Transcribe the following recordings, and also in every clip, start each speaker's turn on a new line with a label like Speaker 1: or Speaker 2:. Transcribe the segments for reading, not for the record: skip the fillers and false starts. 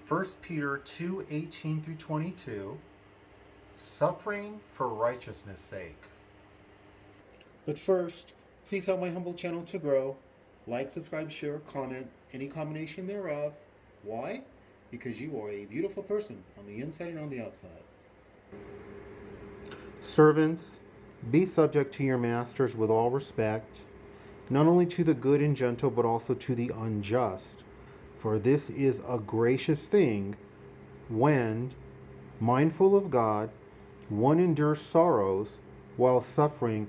Speaker 1: 1 Peter 2:18 through 22, suffering for righteousness' sake. But first, please help my humble channel to grow. Like, subscribe, share, comment, any combination thereof. Why? Because you are a beautiful person on the inside and on the outside. Servants, be subject to your masters with all respect, not only to the good and gentle, but also to the unjust. For this is a gracious thing when, mindful of God, one endures sorrows while suffering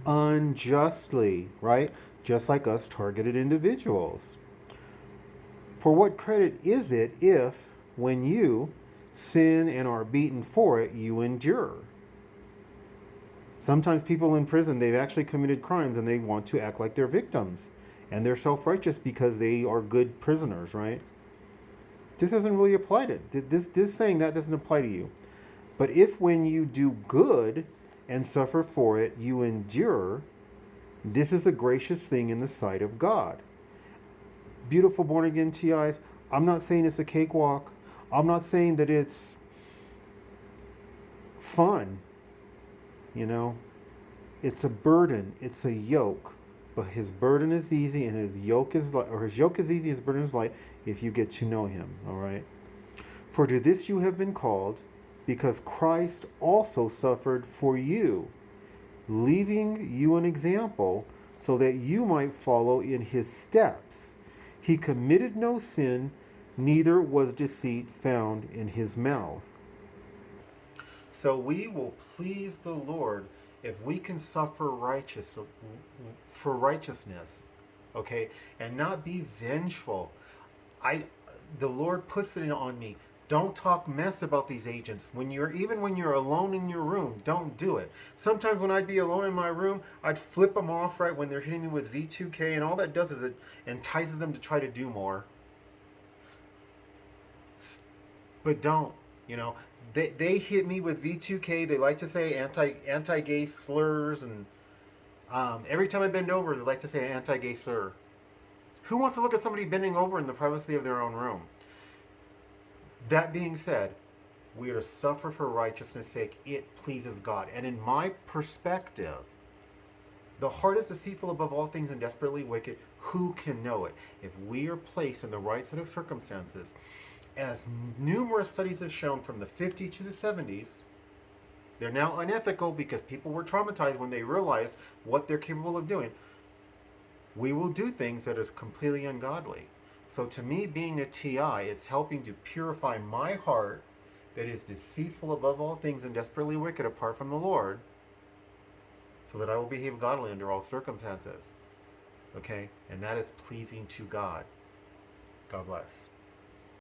Speaker 1: unjustly, right? Just like us targeted individuals. For what credit is it if, when you sin and are beaten for it, you endure? Sometimes people in prison, they've actually committed crimes and they want to act like they're victims. And they're self-righteous because they are good prisoners, right? This doesn't really apply to this saying that doesn't apply to you. But if when you do good and suffer for it, you endure, this is a gracious thing in the sight of God. Beautiful born-again TIs, I'm not saying it's a cakewalk. I'm not saying that it's fun. You know, it's a burden. It's a yoke. But his burden is easy and his yoke is light, or his yoke is easy, his burden is light if you get to know him. All right. For to this you have been called, because Christ also suffered for you, leaving you an example so that you might follow in his steps. He committed no sin, neither was deceit found in his mouth. So we will please the Lord if we can suffer for righteousness, okay, and not be vengeful. The Lord puts it on me. Don't talk mess about these agents. When you're alone in your room, don't do it. Sometimes when I'd be alone in my room, I'd flip them off right when they're hitting me with V2K, and all that does is it entices them to try to do more. But don't, you know. They hit me with V2K. They like to say anti-gay slurs, and every time I bend over, they like to say an anti-gay slur. Who wants to look at somebody bending over in the privacy of their own room? That being said, we are to suffer for righteousness' sake. It pleases God. And in my perspective, the heart is deceitful above all things and desperately wicked. Who can know it? If we are placed in the right set of circumstances, as numerous studies have shown from the 50s to the 70s, they're now unethical because people were traumatized when they realized what they're capable of doing. We will do things that is completely ungodly. So to me, being a TI, it's helping to purify my heart that is deceitful above all things and desperately wicked apart from the Lord, so that I will behave godly under all circumstances. Okay? And that is pleasing to God. God bless.